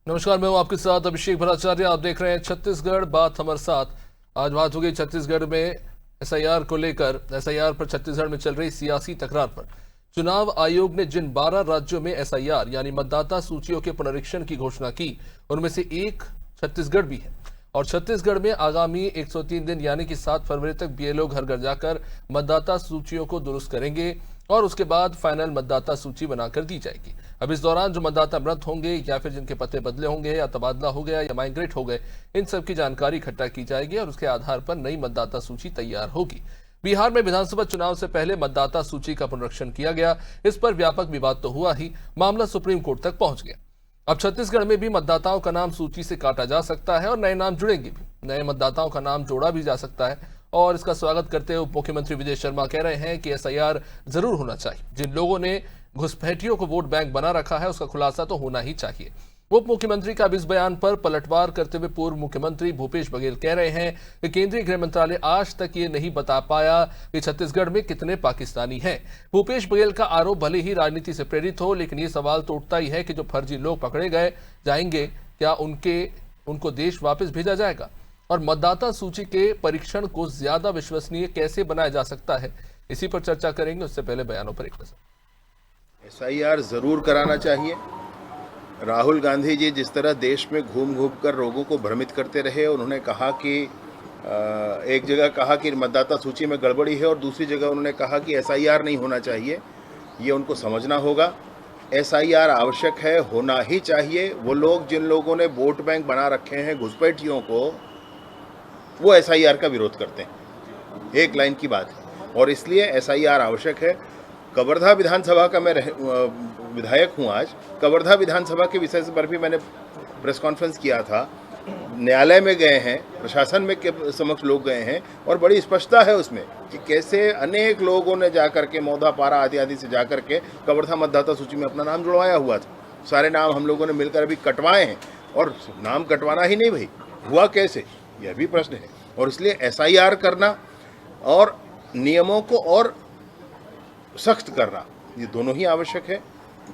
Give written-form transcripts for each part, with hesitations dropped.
नमस्कार, मैं हूं आपके साथ अभिषेक भट्टाचार्य। आप देख रहे हैं छत्तीसगढ़ बात हमारे साथ। आज बात हो गई छत्तीसगढ़ में एसआईआर को लेकर। एसआईआर पर छत्तीसगढ़ में चल रही सियासी तकरार पर चुनाव आयोग ने जिन 12 राज्यों में एसआईआर यानी मतदाता सूचियों के पुनरीक्षण की घोषणा की, उनमें से एक छत्तीसगढ़ भी है। और छत्तीसगढ़ में आगामी 103 दिन यानी कि 7 फरवरी तक बीएलओ घर घर जाकर मतदाता सूचियों को दुरुस्त करेंगे और उसके बाद फाइनल मतदाता सूची बनाकर दी जाएगी। अब इस दौरान जो मतदाता मृत होंगे या फिर जिनके पते बदले होंगे या तबादला हो गया या माइग्रेट हो गए, इन सब की जानकारी इकट्ठा की जाएगी और उसके आधार पर नई मतदाता सूची तैयार होगी। बिहार में विधानसभा चुनाव से पहले मतदाता सूची का पुनरीक्षण किया गया। इस पर व्यापक विवाद तो हुआ ही, मामला सुप्रीम कोर्ट तक पहुंच गया। अब छत्तीसगढ़ में भी मतदाताओं का नाम सूची से काटा जा सकता है और नए नाम जुड़ेंगे भी। नए मतदाताओं का नाम जोड़ा भी जा सकता है और इसका स्वागत करते हुए उप मुख्यमंत्री विजय शर्मा कह रहे हैं कि एसआईआर जरूर होना चाहिए। जिन लोगों ने घुसपैठियों को वोट बैंक बना रखा है उसका खुलासा तो होना ही चाहिए। उप मुख्यमंत्री का इस बयान पर पलटवार करते हुए पूर्व मुख्यमंत्री भूपेश बघेल कह रहे हैं कि केंद्रीय गृह मंत्रालय आज तक ये नहीं बता पाया कि छत्तीसगढ़ में कितने पाकिस्तानी हैं। भूपेश बघेल का आरोप भले ही राजनीति से प्रेरित हो, लेकिन ये सवाल तो उठता ही है कि जो फर्जी लोग पकड़े गए जाएंगे, क्या उनको देश वापस भेजा जाएगा? और मतदाता सूची के परीक्षण को ज्यादा विश्वसनीय कैसे बनाया जा सकता है, इसी पर चर्चा करेंगे। उससे पहले बयानों पर एक नजर। एसआईआर जरूर कराना चाहिए। राहुल गांधी जी जिस तरह देश में घूम घूम कर लोगों को भ्रमित करते रहे, उन्होंने कहा कि एक जगह कहा कि मतदाता सूची में गड़बड़ी है और दूसरी जगह उन्होंने कहा कि एसआईआर नहीं होना चाहिए। ये उनको समझना होगा। एसआईआर आवश्यक है, होना ही चाहिए। वो लोग जिन लोगों ने वोट बैंक बना रखे हैं घुसपैठियों को, वो एसआईआर का विरोध करते हैं। एक लाइन की बात है और इसलिए एसआईआर आवश्यक है। कवर्धा विधानसभा का मैं विधायक हूँ। आज कवर्धा विधानसभा के विषय पर भी मैंने प्रेस कॉन्फ्रेंस किया था। न्यायालय में गए हैं, प्रशासन में के समक्ष लोग गए हैं और बड़ी स्पष्टता है उसमें कि कैसे अनेक लोगों ने जाकर के मौधा पारा आदि आदि से जाकर के कवर्धा मतदाता सूची में अपना नाम जुड़वाया हुआ था। सारे नाम हम लोगों ने मिलकर अभी कटवाए हैं और नाम कटवाना ही नहीं भाई, हुआ कैसे, यह भी प्रश्न है। और इसलिए एसआईआर करना और नियमों को और सख्त करना, ये दोनों ही आवश्यक है।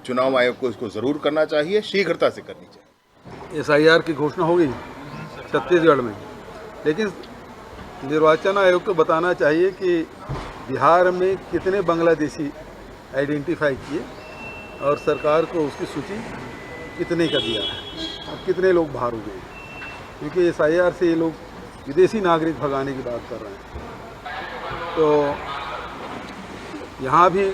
चुनाव आयोग को इसको जरूर करना चाहिए, शीघ्रता से करनी चाहिए। एसआईआर की घोषणा हो गई छत्तीसगढ़ में, लेकिन निर्वाचन आयोग को बताना चाहिए कि बिहार में कितने बांग्लादेशी आइडेंटिफाई किए और सरकार को उसकी सूची कितने का दिया है और कितने लोग बाहर हो गए, क्योंकि एसआईआर से ये लोग विदेशी नागरिक भगाने की बात कर रहे हैं। तो यहाँ भी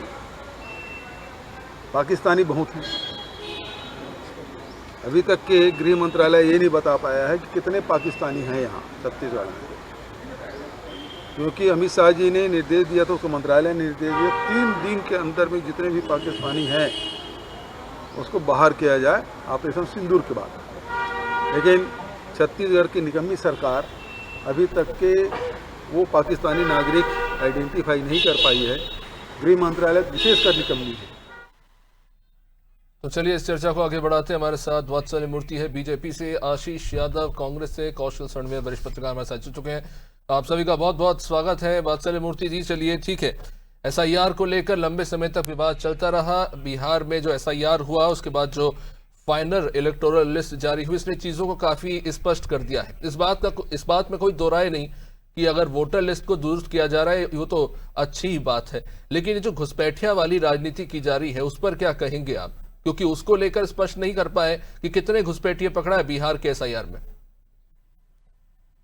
पाकिस्तानी बहुत हैं। अभी तक के गृह मंत्रालय ये नहीं बता पाया है कि कितने पाकिस्तानी हैं यहाँ छत्तीसगढ़ में, क्योंकि अमित शाह जी ने निर्देश दिया था, उसको मंत्रालय ने निर्देश दिया 3 दिन के अंदर में जितने भी पाकिस्तानी हैं उसको बाहर किया जाए, ऑपरेशन सिंदूर के बाद। लेकिन छत्तीसगढ़ की निकम्मी सरकार अभी तक के वो पाकिस्तानी नागरिक आइडेंटिफाई नहीं कर पाई है। गृह मंत्रालय विशेषकर निकम्मी है। तो चलिए इस चर्चा को आगे बढ़ाते हैं। हमारे साथ वात्सल्य मूर्ति है बीजेपी से, आशीष यादव कांग्रेस से, कौशल सरणवीर वरिष्ठ पत्रकार हमारे साथ जुड़ चुके हैं। आप सभी का बहुत बहुत स्वागत है। वात्सल्य मूर्ति जी, चलिए ठीक है, एसआईआर को लेकर लंबे समय तक विवाद चलता रहा। बिहार में जो एसआईआर हुआ उसके बाद जो फाइनल इलेक्टोरल लिस्ट जारी हुई, इसने चीजों को काफी स्पष्ट कर दिया है। इस बात में कोई दो राय नहीं कि अगर वोटर लिस्ट को दुरुस्त किया जा रहा है वो तो अच्छी ही बात है, लेकिन ये जो घुसपैठिया वाली राजनीति की जा रही है उस पर क्या कहेंगे आप? क्योंकि उसको लेकर स्पष्ट नहीं कर पाए कि कितने घुसपैठिए पकड़ा है बिहार के एसआईआर में।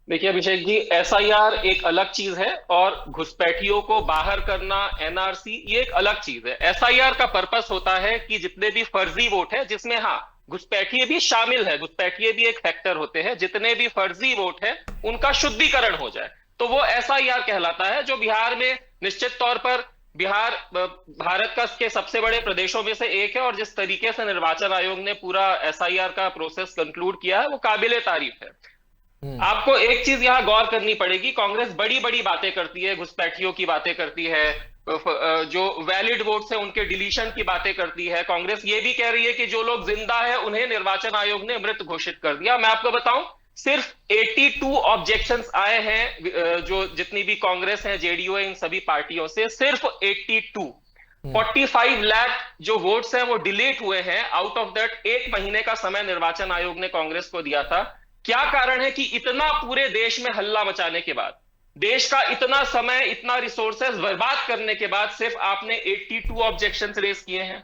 देखिए अभिषेक जी, एसआईआर एक अलग चीज है और घुसपैठियों को बाहर करना, एनआरसी, ये एक अलग चीज है। एसआईआर का पर्पस होता है कि जितने भी फर्जी वोट है, जिसमें हाँ घुसपैठिए भी शामिल है, घुसपैठिए भी एक फैक्टर होते हैं, जितने भी फर्जी वोट है उनका शुद्धिकरण हो जाए, तो वो एसआईआर कहलाता है। जो बिहार में निश्चित तौर पर बिहार भारत का के सबसे बड़े प्रदेशों में से एक है और जिस तरीके से निर्वाचन आयोग ने पूरा एसआईआर का प्रोसेस कंक्लूड किया है वो काबिले तारीफ है। आपको एक चीज यहां गौर करनी पड़ेगी, कांग्रेस बड़ी बड़ी बातें करती है, घुसपैठियों की बातें करती है, जो वैलिड वोट्स है उनके डिलीशन की बातें करती है। कांग्रेस ये भी कह रही है कि जो लोग जिंदा है उन्हें निर्वाचन आयोग ने मृत घोषित कर दिया। मैं आपको बताऊं, सिर्फ 82 ऑब्जेक्शंस आए हैं, जो जितनी भी कांग्रेस है, जेडीयू है, इन सभी पार्टियों से सिर्फ 82। 45 लाख जो वोट्स हैं वो डिलीट हुए हैं आउट ऑफ दैट। 1 महीने का समय निर्वाचन आयोग ने कांग्रेस को दिया था। क्या कारण है कि इतना पूरे देश में हल्ला मचाने के बाद, देश का इतना समय, इतना रिसोर्सेज बर्बाद करने के बाद सिर्फ आपने 82 ऑब्जेक्शंस रेज किए हैं?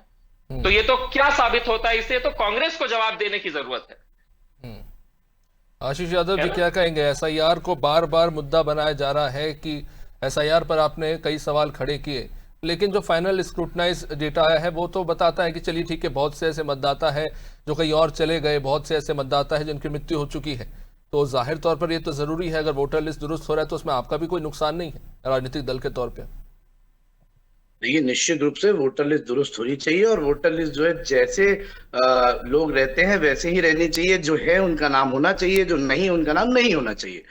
तो ये तो क्या साबित होता है? इससे तो कांग्रेस को जवाब देने की जरूरत है। आशीष यादव जी क्या कहेंगे? एसआईआर को बार बार मुद्दा बनाया जा रहा है कि एसआईआर पर आपने कई सवाल खड़े किए, लेकिन जो फाइनल स्क्रूटनाइज डेटा आया है वो तो बताता है कि चलिए ठीक है, बहुत से ऐसे मतदाता है जो कहीं और चले गए, बहुत से ऐसे मतदाता है जिनकी मृत्यु हो चुकी है। तो जाहिर तौर पर ये तो जरूरी है, अगर वोटर लिस्ट दुरुस्त हो रहा है तो उसमें आपका भी कोई नुकसान नहीं है राजनीतिक दल के तौर पर। देखिए, निश्चित रूप से वोटर लिस्ट दुरुस्त होनी चाहिए और वोटर लिस्ट जो है जैसे लोग रहते हैं वैसे ही रहनी चाहिए। जो है उनका नाम होना चाहिए, जो नहीं उनका नाम नहीं होना चाहिए।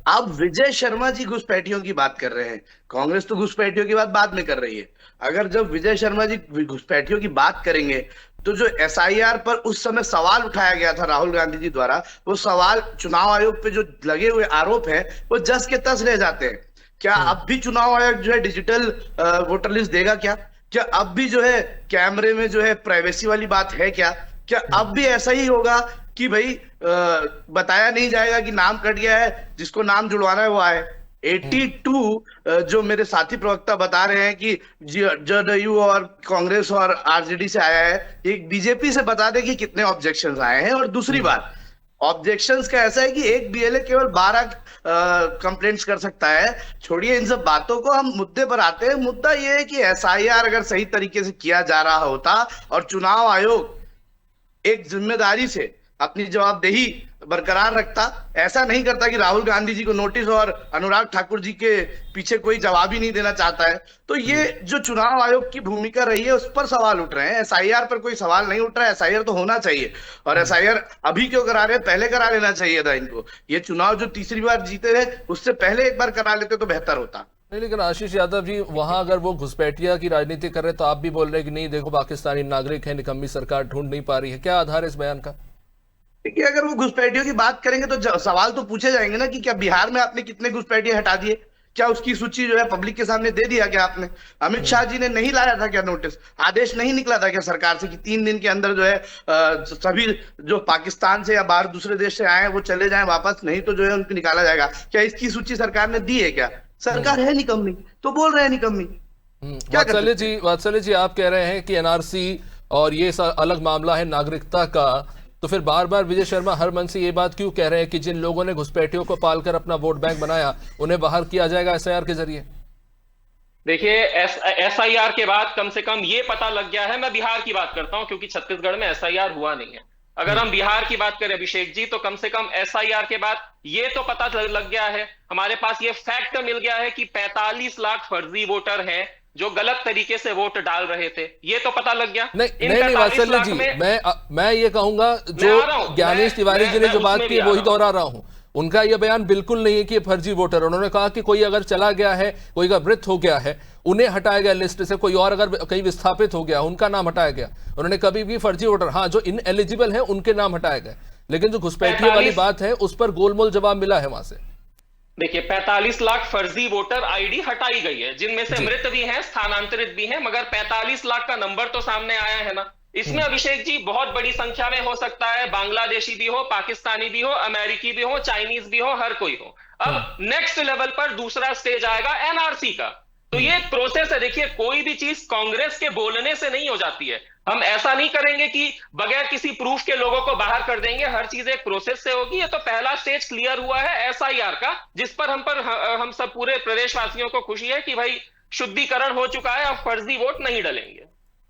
आप विजय शर्मा जी घुसपैठियों की बात कर रहे हैं, कांग्रेस तो घुसपैठियों की बात बाद में कर रही है। अगर जब विजय शर्मा जी घुसपैठियों की बात करेंगे तो जो एसआईआर पर उस समय सवाल उठाया गया था राहुल गांधी जी द्वारा, वो सवाल चुनाव आयोग पे जो लगे हुए आरोप हैं वो जस के तस रह जाते हैं। क्या अब भी चुनाव आयोग जो है डिजिटल वोटर लिस्ट देगा? क्या अब भी जो है कैमरे में जो है प्राइवेसी वाली बात है? क्या अब भी ऐसा ही होगा कि भाई बताया नहीं जाएगा कि नाम कट गया है, जिसको नाम जुड़वाना है वो आए? 82 जो मेरे साथी प्रवक्ता बता रहे हैं कि जदयू और कांग्रेस और आरजेडी से आया है, एक बीजेपी से बता दे कि कितने ऑब्जेक्शंस आए हैं। और दूसरी बात, ऑब्जेक्शंस का ऐसा है कि एक बीएलए केवल 12 कंप्लेंट्स कर सकता है। छोड़िए इन सब बातों को, हम मुद्दे पर आते हैं। मुद्दा यह है कि एसआईआर अगर सही तरीके से किया जा रहा होता और चुनाव आयोग एक जिम्मेदारी से अपनी जवाबदेही बरकरार रखता, ऐसा नहीं करता कि राहुल गांधी जी को नोटिस और अनुराग ठाकुर जी के पीछे कोई जवाब ही नहीं देना चाहता है, तो ये जो चुनाव आयोग की भूमिका रही है उस पर सवाल उठ रहे हैं। एसआईआर पर कोई सवाल नहीं उठ रहा है। एसआईआर तो होना चाहिए, और एसआईआर अभी क्यों करा रहे हैं? पहले करा लेना चाहिए था इनको। ये चुनाव जो तीसरी बार जीते हैं उससे पहले एक बार करा लेते तो बेहतर होता। नहीं, लेकिन आशीष यादव जी, वहां अगर वो घुसपैठिया की राजनीति कर रहे तो आप भी बोल रहे हैं कि नहीं देखो पाकिस्तानी नागरिक है, निकम्मी सरकार ढूंढ नहीं पा रही है। क्या आधार है इस बयान का? देखिए, अगर वो घुसपैठियों की बात करेंगे तो सवाल तो पूछे जाएंगे ना कि क्या बिहार में आपने कितने घुसपैठिए हटा दिए? क्या उसकी सूची जो है पब्लिक के सामने दे दिया क्या आपने? अमित शाह जी ने नहीं लाया था क्या नोटिस? आदेश नहीं निकला था क्या सरकार से कि 3 दिन के अंदर जो है सभी जो पाकिस्तान से या बाहर दूसरे देश से आए हैं वो चले जाएं वापस, नहीं तो जो है उनको निकाला जाएगा? क्या इसकी सूची सरकार ने दी है क्या? सरकार है निकम्मी, तो बोल रहे हैं निकम्मी। वात्सल्य जी, आप कह रहे हैं कि एनआरसी और ये अलग मामला है नागरिकता का, तो फिर बार बार विजय शर्मा हर मन से ये बात क्यों कह रहे हैं कि जिन लोगों ने घुसपैठियों को पालकर अपना वोट बैंक बनाया उन्हें बाहर किया जाएगा एसआईआर के जरिए? देखिए, एसआईआर के बाद कम से कम ये पता लग गया है। मैं बिहार की बात करता हूं क्योंकि छत्तीसगढ़ में एसआईआर हुआ नहीं है। अगर हम बिहार की बात करें अभिषेक जी, तो कम से कम एसआईआर के बाद ये तो पता लग गया है, हमारे पास ये फैक्ट मिल गया है कि 45 लाख फर्जी वोटर हैं जो गलत तरीके से वोट डाल रहे थे। ये तो पता लग गया। नहीं वात्सल्य जी, मैं ये कहूंगा जो ज्ञानेश तिवारी जी ने जो बात की वही दोहरा रहा हूं। उनका यह बयान बिल्कुल नहीं है कि ये फर्जी वोटर। उन्होंने कहा कि कोई अगर चला गया है, कोई का मृत हो गया है, उन्हें हटाया गया लिस्ट से, कोई और अगर कहीं विस्थापित हो गया उनका नाम हटाया गया। उन्होंने कभी भी फर्जी वोटर, हाँ जो इनएलिजिबल है उनके नाम हटाए गए, लेकिन जो घुसपैठियों वाली बात है उस पर गोलमोल जवाब मिला है वहां से। देखिए, 45 लाख फर्जी वोटर आईडी हटाई गई है, जिनमें से मृत भी हैं, स्थानांतरित भी हैं, मगर 45 लाख का नंबर तो सामने आया है ना। इसमें अभिषेक जी बहुत बड़ी संख्या में हो सकता है बांग्लादेशी भी हो, पाकिस्तानी भी हो, अमेरिकी भी हो, चाइनीज भी हो, हर कोई हो। अब नेक्स्ट लेवल पर दूसरा स्टेज आएगा एनआरसी का। तो ये प्रोसेस है। देखिए, कोई भी चीज कांग्रेस के बोलने से नहीं हो जाती है। हम ऐसा नहीं करेंगे कि बगैर किसी प्रूफ के लोगों को बाहर कर देंगे। हर चीज एक प्रोसेस से होगी। ये तो पहला स्टेज क्लियर हुआ है एसआईआर का, जिस पर हम सब पूरे प्रदेशवासियों को खुशी है कि भाई शुद्धिकरण हो चुका है, अब फर्जी वोट नहीं डलेंगे।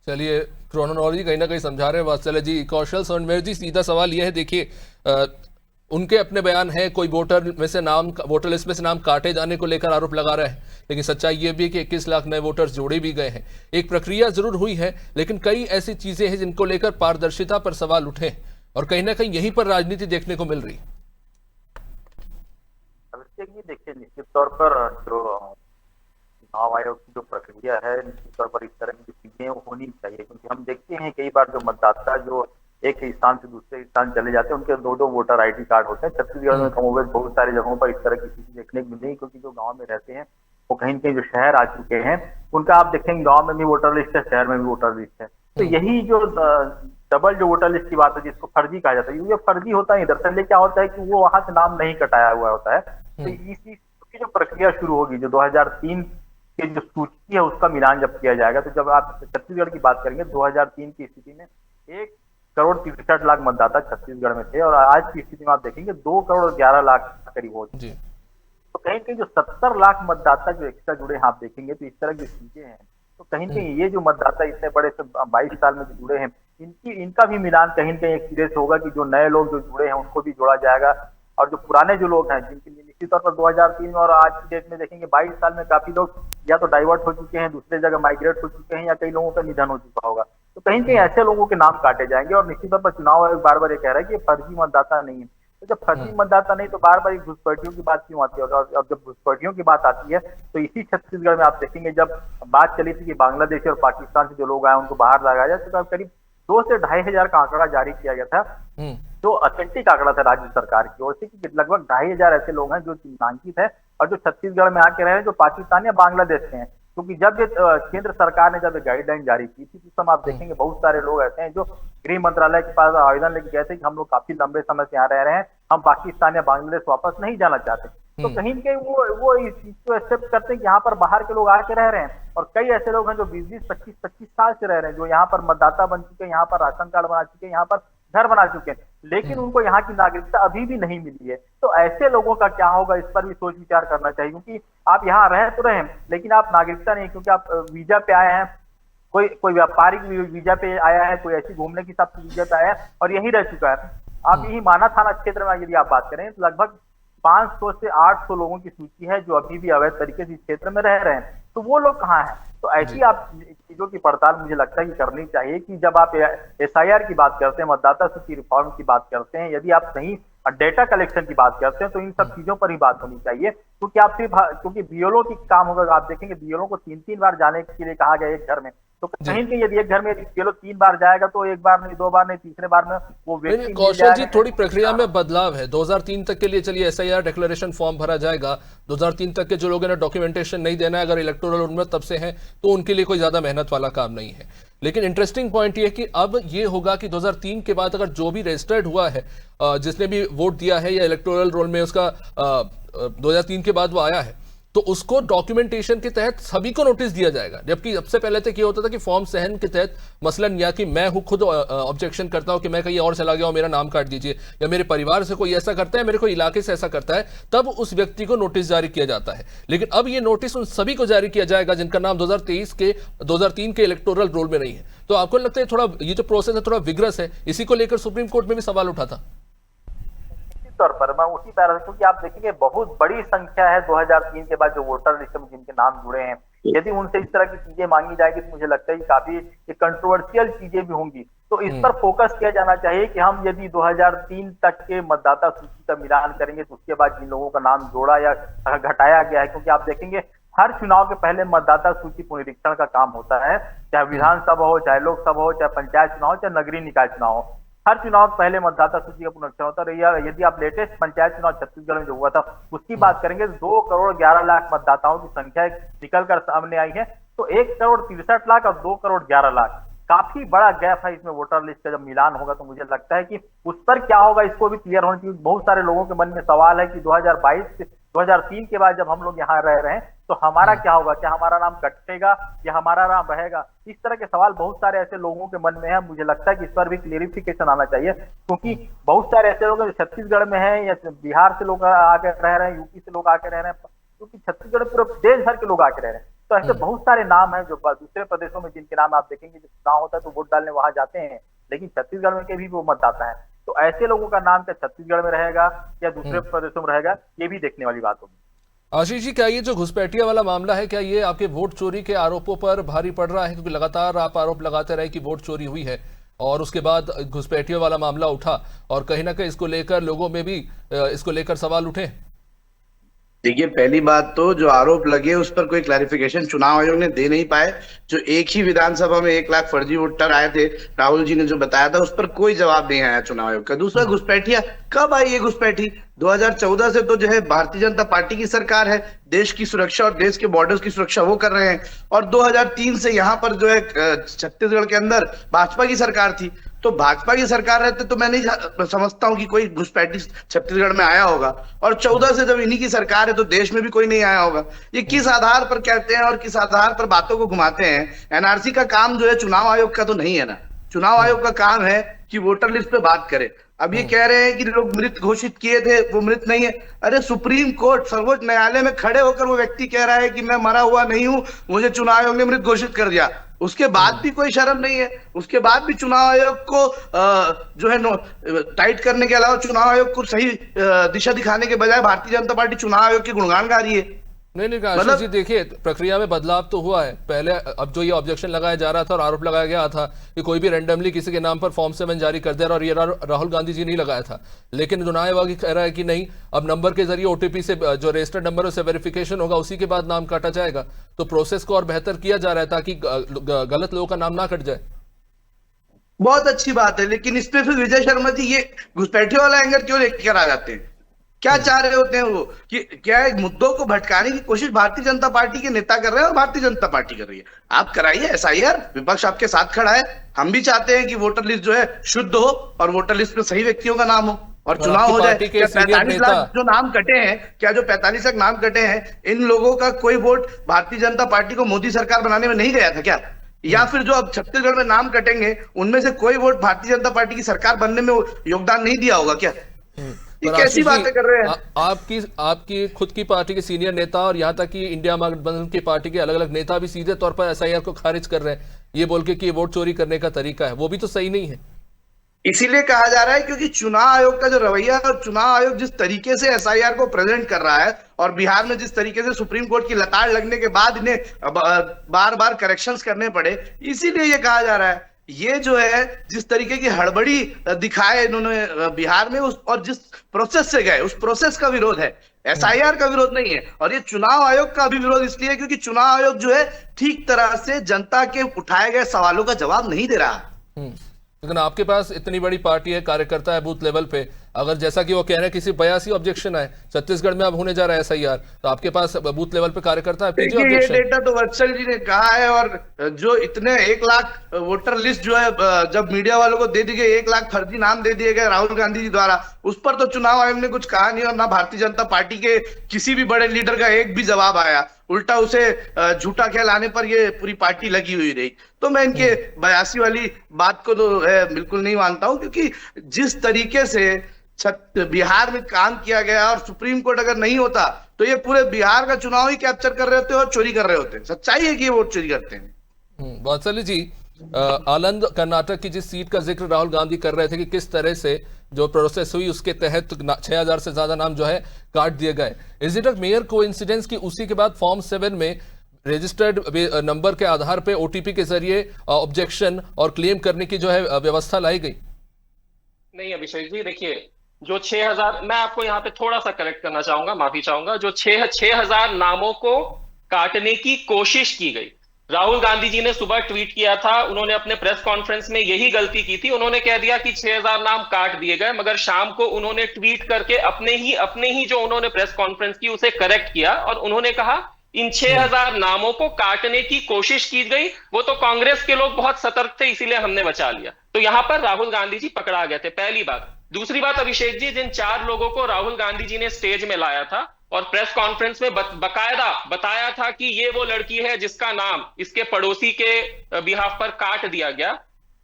चलिए, क्रोनोलॉजी कहीं ना कहीं समझा रहे हैं वात्सल्य जी। कौशल सोनमेर जी, सीधा सवाल यह है, देखिए उनके अपने बयान है, कोई वोटर लिस्ट में से नाम काटे जाने को लेकर आरोप लगा रहा है, लेकिन सच्चाई यह भी है कि 21 लाख नए वोटर्स जोड़े भी गए हैं। एक प्रक्रिया जरूर हुई है, लेकिन कई ऐसी चीजें हैं जिनको लेकर पारदर्शिता पर सवाल उठे और कहीं ना कहीं यहीं पर राजनीति देखने को मिल रही। देखिए, निश्चित तौर पर जो चुनाव आयोग की जो प्रक्रिया है, निश्चित तौर पर इस तरह की चीजें होनी चाहिए, क्योंकि हम देखते हैं कई बार जो मतदाता जो एक स्थान से दूसरे स्थान चले जाते हैं, उनके 2-2 वोटर आईडी कार्ड होते हैं। छत्तीसगढ़ में कमोबेश बहुत सारी जगहों पर इस तरह की चीजें देखने को मिल रही है, क्योंकि जो गांव में रहते हैं वो कहीं न कहीं जो शहर आ चुके हैं उनका आप देखेंगे गांव में भी वोटर लिस्ट है, शहर में भी वोटर लिस्ट है। तो यही जो डबल जो वोटर लिस्ट की बात है, जिसको फर्जी कहा जाता है, ये फर्जी होता है। दरअसल क्या होता है कि वो वहां से नाम नहीं कटाया हुआ होता है। तो इसकी जो प्रक्रिया शुरू होगी, जो 2003 की जो सूची है उसका मिलान जब किया जाएगा, तो जब आप छत्तीसगढ़ की बात करेंगे 2003 की स्थिति में 1,63,00,000 मतदाता छत्तीसगढ़ में थे, और आज की स्थिति में आप देखेंगे 2,11,00,000 करीब हो गए। तो कहीं कहीं जो 70 लाख मतदाता जो एक्स्ट्रा जुड़े हैं आप देखेंगे, तो इस तरह की चीजें हैं। तो कहीं कहीं ये जो मतदाता इतने बड़े से 22 साल में जो जुड़े हैं, इनका भी मिलान कहीं न कहीं एक सिरे से होगा कि जो नए लोग जो जुड़े हैं उनको भी जोड़ा जाएगा, और जो पुराने जो लोग हैं जिनके लिए निश्चित तौर पर 2003 और आज की डेट में देखेंगे 22 साल में काफी लोग या तो डाइवर्ट हो चुके हैं, दूसरे जगह माइग्रेट हो चुके हैं, या कई लोगों का निधन हो चुका होगा। तो कहीं कहीं ऐसे लोगों के नाम काटे जाएंगे, और निश्चित तौर पर चुनाव आयोग बार बार ये कह रहा है कि ये फर्जी मतदाता नहीं है। तो जब फर्जी मतदाता नहीं, तो बार बार घुसपैठियों की बात क्यों आती है? और जब घुसपैठियों की बात आती है, तो इसी छत्तीसगढ़ में आप देखेंगे जब बात चली थी कि बांग्लादेश और पाकिस्तान से जो लोग आए उनको बाहर लगाया जाए, तो करीब 2 से 2,500 का आंकड़ा जारी किया गया था, जो ऑथेंटिक आंकड़ा था राज्य सरकार की ओर से, कि लगभग 2,500 ऐसे लोग हैं जो चिन्हांकित है और जो छत्तीसगढ़ में आके रहे हैं, जो पाकिस्तान या बांग्लादेश के हैं। क्योंकि जब ये केंद्र सरकार ने जब ये गाइडलाइन जारी की थी, उस समय आप देखेंगे बहुत सारे लोग ऐसे हैं जो गृह मंत्रालय के पास आवेदन लेके गए थे कि हम लोग काफी लंबे समय से यहाँ रह रहे हैं, हम पाकिस्तान या बांग्लादेश वापस नहीं जाना चाहते। तो कहीं न कहीं वो इस चीज को एक्सेप्ट करते हैं कि यहाँ पर बाहर के लोग आके रह रहे हैं, और कई ऐसे लोग हैं जो 20-20, 25-25 साल से रह रहे हैं, जो यहाँ पर मतदाता बन चुके हैं, यहाँ पर राशन कार्ड बना चुके हैं, यहाँ पर घर बना चुके हैं, लेकिन उनको यहाँ की नागरिकता अभी भी नहीं मिली है। तो ऐसे लोगों का क्या होगा, इस पर भी सोच विचार करना चाहिए, क्योंकि आप यहाँ रह तो रहे हैं लेकिन आप नागरिकता नहीं, क्योंकि आप वीजा पे आए हैं, कोई व्यापारिक वीजा पे आया है, कोई ऐसी घूमने की हिसाब से वीजा पे आया है और यही रह चुका है। आप यही माना थाना क्षेत्र में यदि आप बात करें, तो लगभग 500 से 800 लोगों की सूची है जो अभी भी अवैध तरीके से इस क्षेत्र में रह रहे हैं। तो वो लोग कहाँ हैं? तो ऐसी आप चीजों की पड़ताल मुझे लगता है कि करनी चाहिए, कि जब आप SIR की बात करते हैं, मतदाता सूची रिफॉर्म की बात करते हैं, यदि आप सही डेटा कलेक्शन की बात करते हैं, तो इन सब चीजों पर ही बात होनी चाहिए। क्योंकि आप सिर्फ क्योंकि BLO की काम होगा, आप देखेंगे BLO को 3-3 बार जाने के लिए कहा गया एक घर में, तो कहीं कहीं यदि एक घर में BLO 3 बार जाएगा, तो एक बार नहीं, 2 बार नहीं, तीसरे बार में वो व्यक्ति कौशल जी थोड़ी प्रक्रिया में बदलाव है। 2003 तक के लिए चलिए SIR डिक्लेरेशन फॉर्म भरा जाएगा, 2003 तक के जो लोगों ने डॉक्यूमेंटेशन नहीं देना है, अगर इलेक्टोरल उनमें तब से हैं, तो उनके लिए कोई ज्यादा मेहनत वाला काम नहीं है। लेकिन इंटरेस्टिंग पॉइंट ये कि अब ये होगा कि 2003 के बाद अगर जो भी रजिस्टर्ड हुआ है, जिसने भी वोट दिया है या इलेक्टोरल रोल में उसका 2003 के बाद वो आया है, तो उसको डॉक्यूमेंटेशन के तहत सभी को नोटिस दिया जाएगा। जबकि सबसे पहले तक ये होता था कि फॉर्म सहन के तहत, मसलन या कि मैं खुद ऑब्जेक्शन करता हूं कि मैं कहीं और चला गया हूं, मेरा नाम काट दीजिए, या मेरे परिवार से कोई ऐसा करता है, मेरे को इलाके से ऐसा करता है, तब उस व्यक्ति को नोटिस जारी किया जाता है। लेकिन अब ये नोटिस उन सभी को जारी किया जाएगा जिनका नाम 2003 के इलेक्टोरल रोल में नहीं है। तो आपको लगता है थोड़ा ये जो प्रोसेस है थोड़ा विग्रस है? इसी को लेकर सुप्रीम कोर्ट में भी सवाल उठा था। तौर पर मैं उसी तरह से, क्योंकि आप देखेंगे बहुत बड़ी संख्या है 2003 के बाद जो वोटर लिस्ट में जिनके नाम जुड़े हैं, यदि उनसे इस तरह की चीजें मांगी जाएगी, तो मुझे लगता है कि काफी कंट्रोवर्शियल चीजें भी होंगी। तो इस पर फोकस किया जाना चाहिए कि हम यदि 2003 तक के मतदाता सूची का मिलान करेंगे, तो उसके बाद जिन लोगों का नाम जोड़ा या घटाया गया है, क्योंकि आप देखेंगे हर चुनाव के पहले मतदाता सूची पुनरीक्षण का काम होता है, चाहे विधानसभा हो, चाहे लोकसभा हो, चाहे पंचायत चुनाव हो, चाहे नगरीय निकाय चुनाव हो, हर चुनाव पहले मतदाता सूची का पुनरीक्षण होता है। यदि आप लेटेस्ट पंचायत चुनाव छत्तीसगढ़ में जो हुआ था उसकी बात करेंगे, 2,11,00,000 मतदाताओं की संख्या निकलकर सामने आई है। तो 1,63,00,000 और 2,11,00,000 काफी बड़ा गैप है इसमें। वोटर लिस्ट का जब मिलान होगा, तो मुझे लगता है कि उस पर क्या होगा इसको भी क्लियर होना चाहिए। बहुत सारे लोगों के मन में सवाल है कि 2003 के बाद जब हम लोग यहाँ रह रहे हैं, तो हमारा क्या होगा, क्या हमारा नाम कटेगा या हमारा नाम रहेगा? इस तरह के सवाल बहुत सारे ऐसे लोगों के मन में है। मुझे लगता है कि इस पर भी क्लियरिफिकेशन आना चाहिए, क्योंकि बहुत सारे ऐसे लोग जो छत्तीसगढ़ में हैं या बिहार से लोग आके रह रहे हैं, यूपी से लोग आके रह रहे हैं, क्योंकि छत्तीसगढ़ पूरे देश भर के लोग आके रह रहे हैं। तो ऐसे बहुत सारे नाम हैं जो दूसरे प्रदेशों में, जिनके नाम आप देखेंगे जब चुनाव होता है तो वोट डालने वहां जाते हैं, लेकिन छत्तीसगढ़ में के भी वो मतदाता है। तो ऐसे लोगों का नाम क्या छत्तीसगढ़ में रहेगा या दूसरे प्रदेशों में रहेगा, ये भी देखने वाली बात होगी। आशीष जी, क्या ये जो घुसपैठिया वाला मामला है, क्या ये आपके वोट चोरी के आरोपों पर भारी पड़ रहा है? क्योंकि लगातार आप आरोप लगाते रहे कि वोट चोरी हुई है, और उसके बाद घुसपैठिया वाला मामला उठा, और कहीं ना कहीं इसको लेकर लोगों में भी इसको लेकर सवाल उठे। देखिए, पहली बात तो जो आरोप लगे उस पर कोई क्लैरिफिकेशन चुनाव आयोग ने दे नहीं पाए। जो एक ही विधानसभा में 1 लाख फर्जी वोटर आए थे, राहुल जी ने जो बताया था, उस पर कोई जवाब नहीं आया चुनाव आयोग का। दूसरा, घुसपैठिया कब आई ये घुसपैठी? 2014 से तो जो है भारतीय जनता पार्टी की सरकार है, देश की सुरक्षा और देश के बॉर्डर्स की सुरक्षा वो कर रहे हैं। और 2003 से यहाँ पर जो है छत्तीसगढ़ के अंदर भाजपा की सरकार थी। तो भाजपा की सरकार रहते तो मैं नहीं समझता हूं कि कोई घुसपैठी छत्तीसगढ़ में आया होगा। और 14 से जब इन्हीं की सरकार है तो देश में भी कोई नहीं आया होगा। ये किस आधार पर कहते हैं और किस आधार पर बातों को घुमाते हैं? एनआरसी का काम जो है चुनाव आयोग का तो नहीं है ना। चुनाव आयोग का काम है कि वोटर लिस्ट पे बात करे। अब ये कह रहे हैं कि लोग मृत घोषित किए थे, वो मृत नहीं है। अरे सुप्रीम कोर्ट, सर्वोच्च न्यायालय में खड़े होकर वो व्यक्ति कह रहा है कि मैं मरा हुआ नहीं हूं, मुझे चुनाव आयोग ने मृत घोषित कर दिया। उसके बाद भी कोई शर्म नहीं है। उसके बाद भी चुनाव आयोग को जो है टाइट करने के अलावा चुनाव आयोग को सही दिशा दिखाने के बजाय भारतीय जनता पार्टी चुनाव आयोग के गुणगान गा रही है। नहीं आशीष जी, देखिए प्रक्रिया में बदलाव तो हुआ है। पहले अब जो ये ऑब्जेक्शन लगाया जा रहा था और आरोप लगाया गया था कि कोई भी रैंडमली किसी के नाम पर फॉर्म 7 जारी कर दे रहा, और ये राहुल गांधी जी नहीं लगाया था। लेकिन चुनाव आयोग कह रहा है कि नहीं, अब नंबर के जरिए ओटीपी से जो रजिस्टर्ड नंबर से वेरिफिकेशन होगा, उसी के बाद नाम काटा जाएगा। तो प्रोसेस को और बेहतर किया जा रहा है ताकि गलत लोगों का नाम ना कट जाए। बहुत अच्छी बात है, लेकिन इस पे फिर विजय शर्मा जी ये घुसपैठियों वाला एंगर क्यों लेकर आ जाते हैं? क्या चाह रहे होते हैं वो? कि क्या एक मुद्दों को भटकाने की कोशिश भारतीय जनता पार्टी के नेता कर रहे हैं और भारतीय जनता पार्टी कर रही है। आप कराइए एसआईआर, विपक्ष आपके साथ खड़ा है। हम भी चाहते हैं कि वोटर लिस्ट जो है शुद्ध हो और वोटर लिस्ट में सही व्यक्तियों का नाम हो और चुनाव हो जाए। क्या 45 लाख जो नाम कटे हैं, क्या जो 45 लाख नाम कटे हैं, इन लोगों का कोई वोट भारतीय जनता पार्टी को मोदी सरकार बनाने में नहीं गया था क्या? या फिर जो अब छत्तीसगढ़ में नाम कटेंगे उनमें से कोई वोट भारतीय जनता पार्टी की सरकार बनने में योगदान नहीं दिया होगा क्या? ये कैसी बातें कर रहे हैं? आपकी खुद की पार्टी के सीनियर नेता और यहाँ तक कि इंडिया महागठबंधन की पार्टी के अलग अलग नेता भी सीधे तौर पर एसआईआर को खारिज कर रहे हैं, ये बोल के कि ये वोट चोरी करने का तरीका है। वो भी तो सही नहीं है। इसीलिए कहा जा रहा है क्योंकि चुनाव आयोग का जो रवैया है और चुनाव आयोग जिस तरीके से एसआईआर को प्रेजेंट कर रहा है और बिहार में जिस तरीके से सुप्रीम कोर्ट की लताड़ लगने के बाद इन्हें बार बार करेक्शंस करने पड़े, इसीलिए ये कहा जा रहा है। ये जो है जिस तरीके की हड़बड़ी दिखाए इन्होंने बिहार में और जिस प्रोसेस से गए, उस प्रोसेस का विरोध है, एसआईआर का विरोध नहीं है। और ये चुनाव आयोग का भी विरोध इसलिए क्योंकि चुनाव आयोग जो है ठीक तरह से जनता के उठाए गए सवालों का जवाब नहीं दे रहा। लेकिन आपके पास इतनी बड़ी पार्टी है, कार्यकर्ता है बूथ लेवल पे, अगर जैसा कि वो कह रहे हैं किसी 82 ऑब्जेक्शन है छत्तीसगढ़ में अब होने जा रहा है एसआईआर, तो आपके पास बूथ लेवल पे कार्यकर्ता है। ये डेटा तो वत्सल जी ने कहा है। और जो इतने 1 लाख वोटर लिस्ट जो है जब मीडिया वालों को दे दी गई, 1 लाख फर्जी नाम दे दिए गए राहुल गांधी जी द्वारा, उस पर तो चुनाव आयोग ने कुछ कहा नहीं और ना भारतीय जनता पार्टी के किसी भी बड़े लीडर का एक भी जवाब आया। उल्टा उसे झूठा कहलाने पर ये पूरी पार्टी लगी हुई रही। तो मैं इनके 82 वाली बात को तो बिल्कुल नहीं मानता हूं, क्योंकि जिस तरीके से बिहार में काम किया गया और सुप्रीम कोर्ट अगर नहीं होता तो ये पूरे बिहार का चुनाव ही कैप्चर कर रहे होते और चोरी कर रहे होते। सच्चाई है कि ये वोट चोरी करते हैं। वात्सल्य जी, आनंद कर्नाटक की जिस सीट का जिक्र राहुल गांधी कर रहे थे कि किस तरह से जो प्रोसेस हुई उसके तहत 6000 से ज्यादा नाम जो है काट दिए गए, is it a mayor coincidence कि उसी के बाद फॉर्म 7 में रजिस्टर्ड नंबर के आधार पे ओटीपी के जरिए ऑब्जेक्शन और क्लेम करने की जो है व्यवस्था लाई गई? नहीं अभिषेक जी, देखिए जो 6000, मैं आपको यहाँ पे थोड़ा सा करेक्ट करना चाहूंगा, माफी चाहूंगा। जो 6000 नामों को काटने की कोशिश की गई, राहुल गांधी जी ने सुबह ट्वीट किया था, उन्होंने अपने प्रेस कॉन्फ्रेंस में यही गलती की थी। उन्होंने कह दिया कि 6000 नाम काट दिए गए, मगर शाम को उन्होंने ट्वीट करके अपने ही जो उन्होंने प्रेस कॉन्फ्रेंस की उसे करेक्ट किया और उन्होंने कहा इन 6000 नामों को काटने की कोशिश की गई, वो तो कांग्रेस के लोग बहुत सतर्क थे इसीलिए हमने बचा लिया। तो यहां पर राहुल गांधी जी पकड़ा गए थे, पहली बात। दूसरी बात अभिषेक जी, जिन 4 लोगों को राहुल गांधी जी ने स्टेज में लाया था और प्रेस कॉन्फ्रेंस में बकायदा बताया था कि ये वो लड़की है जिसका नाम इसके पड़ोसी के बिहाफ पर काट दिया गया,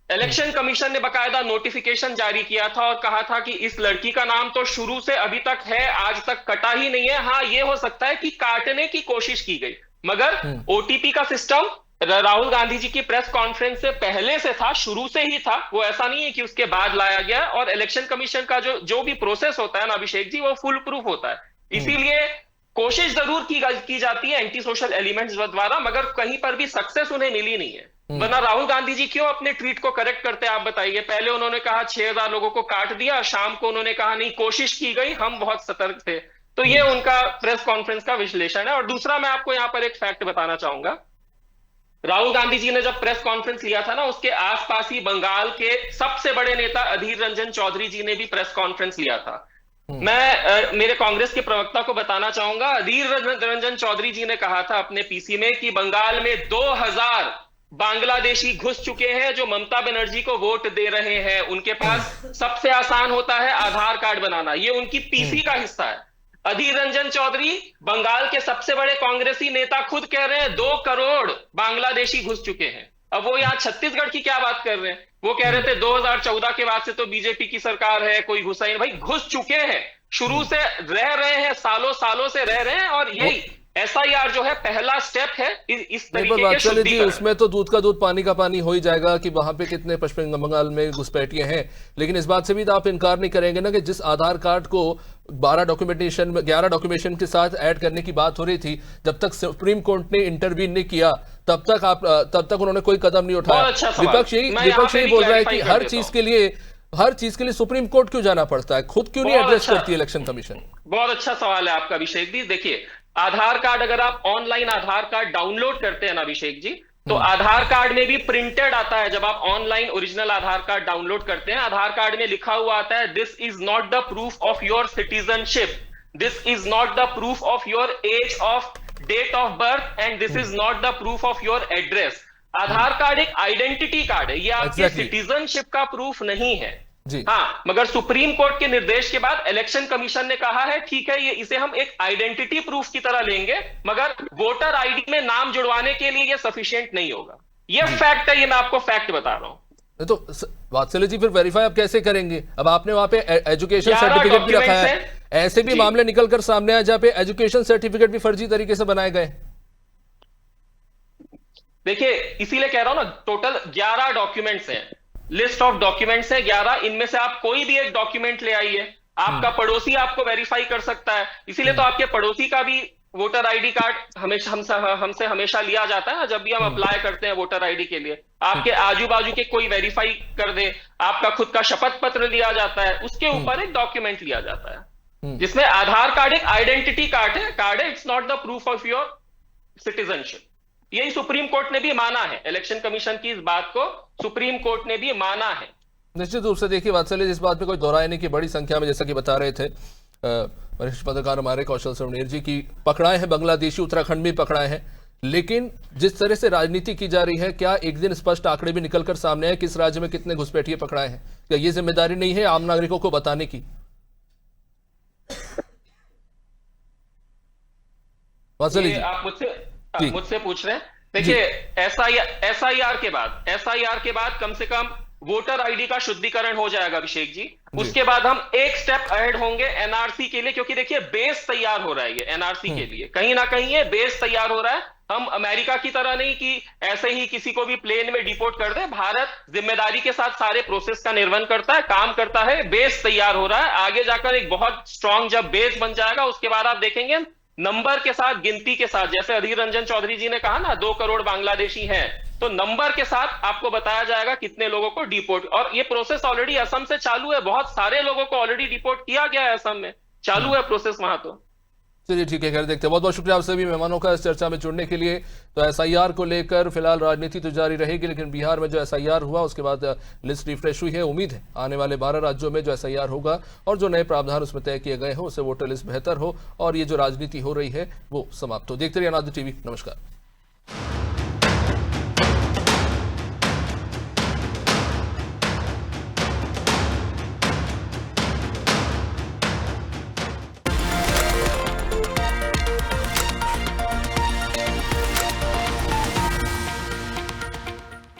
इलेक्शन कमीशन ने बकायदा नोटिफिकेशन जारी किया था और कहा था कि इस लड़की का नाम तो शुरू से अभी तक है, आज तक कटा ही नहीं है। हाँ, ये हो सकता है कि काटने की कोशिश की गई, मगर ओटीपी का सिस्टम राहुल गांधी जी की प्रेस कॉन्फ्रेंस से पहले से था, शुरू से ही था। वो ऐसा नहीं है कि उसके बाद लाया गया। और इलेक्शन कमीशन का जो भी प्रोसेस होता है ना अभिषेक जी, वो फुल प्रूफ होता है। इसीलिए कोशिश जरूर की जाती है एंटी सोशल एलिमेंट्स द्वारा, मगर कहीं पर भी सक्सेस उन्हें मिली नहीं है। वरना राहुल गांधी जी क्यों अपने ट्वीट को करेक्ट करते हैं आप बताइए? पहले उन्होंने कहा 6000 लोगों को काट दिया, शाम को उन्होंने कहा नहीं कोशिश की गई, हम बहुत सतर्क थे। तो ये उनका प्रेस कॉन्फ्रेंस का विश्लेषण है। और दूसरा मैं आपको यहां पर एक फैक्ट बताना चाहूंगा, राहुल गांधी जी ने जब प्रेस कॉन्फ्रेंस लिया था ना, उसके आसपास ही बंगाल के सबसे बड़े नेता अधीर रंजन चौधरी जी ने भी प्रेस कॉन्फ्रेंस लिया था। मैं मेरे कांग्रेस के प्रवक्ता को बताना चाहूंगा, अधीर रंजन चौधरी जी ने कहा था अपने पीसी में कि बंगाल में 2000 बांग्लादेशी घुस चुके हैं जो ममता बनर्जी को वोट दे रहे हैं। उनके पास सबसे आसान होता है आधार कार्ड बनाना, ये उनकी पीसी का हिस्सा है। अधीर रंजन चौधरी बंगाल के सबसे बड़े कांग्रेसी नेता खुद कह रहे हैं 2 करोड़ बांग्लादेशी घुस चुके हैं। अब वो यहाँ छत्तीसगढ़ की क्या बात कर रहे हैं, वो कह रहे थे 2014 के बाद से तो बीजेपी की सरकार है, कोई घुसा ही नहीं। भाई घुस चुके हैं, शुरू से रह रहे हैं, सालों सालों से रह रहे हैं, और यही एसआईआर जो है पहला स्टेप है इस तरीके के शुद्धिकरण। उसमें तो दूध का दूध पानी का पानी हो ही जाएगा कि वहां पे कितने पश्चिम बंगाल में घुसपैठिए हैं, लेकिन इस बात से भी तो आप इनकार नहीं करेंगे ना कि जिस आधार कार्ड को 11 डॉक्यूमेंटेशन के साथ ऐड करने की बात हो रही थी, जब तक सुप्रीम कोर्ट ने इंटरवीन नहीं किया तब तक उन्होंने कोई कदम नहीं उठाया। विपक्ष यही बोल रहा है कि हर चीज के लिए सुप्रीम कोर्ट क्यों जाना पड़ता है, खुद क्यों नहीं एड्रेस करती है इलेक्शन कमीशन। बहुत अच्छा सवाल है आपका अभिषेक जी। देखिए, आधार कार्ड अगर आप ऑनलाइन आधार कार्ड डाउनलोड करते हैं ना अभिषेक जी, तो आधार कार्ड में भी प्रिंटेड आता है। जब आप online original Aadhaar card download करते हैं, आधार कार्ड में लिखा हुआ आता है this is not the proof of your citizenship, this is not the proof of your age of date of birth, and this is not the proof of your address. Aadhaar card एक identity card है, ये आपके citizenship का proof नहीं है जी। हाँ, मगर supreme court के निर्देश के बाद इलेक्शन कमीशन ने कहा है ठीक है, ये इसे हम एक आइडेंटिटी प्रूफ की तरह लेंगे, मगर वोटर आईडी में नाम जुड़वाने के लिए ये सफिशिएंट नहीं होगा। ये फैक्ट है, ये मैं आपको फैक्ट बता रहा हूं। तो वात्सल्य जी, फिर वेरीफाई आप कैसे करेंगे? अब आपने वहां पे एजुकेशन सर्टिफिकेट भी रखा है, ऐसे भी मामले निकल कर सामने आए जहां पे एजुकेशन सर्टिफिकेट भी फर्जी तरीके से बनाए गए। देखिए, इसीलिए कह रहा हूं ना, टोटल 11 डॉक्यूमेंट्स हैं, लिस्ट ऑफ डॉक्यूमेंट्स है 11, इनमें से आप कोई भी एक डॉक्यूमेंट ले आइए, आपका पड़ोसी आपको वेरीफाई कर सकता है। इसीलिए तो आपके पड़ोसी का भी वोटर आईडी कार्ड हमेशा हमसे हमेशा लिया जाता है जब भी हम अप्लाई करते हैं वोटर आईडी के लिए। आपके आजू बाजू के कोई वेरीफाई कर दे, आपका खुद का शपथ पत्र लिया जाता है, उसके ऊपर एक डॉक्यूमेंट लिया जाता है जिसमें आधार कार्ड एक आइडेंटिटी कार्ड है, it's not the proof of your citizenship. यही सुप्रीम कोर्ट ने भी माना है, इलेक्शन कमीशन की इस बात को सुप्रीम कोर्ट ने भी माना है। निश्चित रूप से देखिए वात्सल्य, इस बात में कोई दोहराए नहीं कि बड़ी संख्या में, जैसा कि बता रहे थे वरिष्ठ पत्रकार हमारे कौशल सवनेर जी, की पकड़ाए हैं बांग्लादेशी, उत्तराखंड में पकड़ाए हैं, लेकिन जिस तरह से राजनीति की जा रही है, क्या एक दिन स्पष्ट आंकड़े भी निकलकर सामने आए किस राज्य में कितने घुसपैठिए पकड़ाए हैं? क्या ये जिम्मेदारी नहीं है आम नागरिकों को बताने की? वात्सल्य जी, आप मुझसे पूछ रहे हैं। देखिए, एसआईआर के बाद कम से कम वोटर आईडी का शुद्धिकरण हो जाएगा अभिषेक जी। उसके बाद हम एक स्टेप अहेड होंगे एनआरसी के लिए, क्योंकि देखिए बेस तैयार हो रहा है ये एनआरसी के लिए, कहीं ना कहीं ये बेस तैयार हो रहा है। हम अमेरिका की तरह नहीं कि ऐसे ही किसी को भी प्लेन में डिपोर्ट कर दे, भारत जिम्मेदारी के साथ सारे प्रोसेस का निर्वहन करता है, काम करता है, बेस तैयार हो रहा है। आगे जाकर एक बहुत स्ट्रांग जब बेस बन जाएगा, उसके बाद आप देखेंगे नंबर के साथ, गिनती के साथ, जैसे अधीर रंजन चौधरी जी ने कहा ना 2 करोड़ बांग्लादेशी हैं, तो नंबर के साथ आपको बताया जाएगा कितने लोगों को डिपोर्ट, और ये प्रोसेस ऑलरेडी असम से चालू है, बहुत सारे लोगों को ऑलरेडी डिपोर्ट किया गया है, असम में चालू है प्रोसेस वहां। तो चलिए ठीक है, खैर देखते हैं। बहुत बहुत शुक्रिया आप सभी मेहमानों का इस चर्चा में जुड़ने के लिए। तो एसआईआर को लेकर फिलहाल राजनीति तो जारी रहेगी, लेकिन बिहार में जो एसआईआर हुआ उसके बाद लिस्ट रिफ्रेश हुई है। उम्मीद है आने वाले 12 राज्यों में जो एसआईआर होगा और जो नए प्रावधान उसमें तय किए गए हो, उससे वोटर लिस्ट बेहतर हो और ये जो राजनीति हो रही है वो समाप्त हो। देखते रहिए अनादि टीवी। नमस्कार।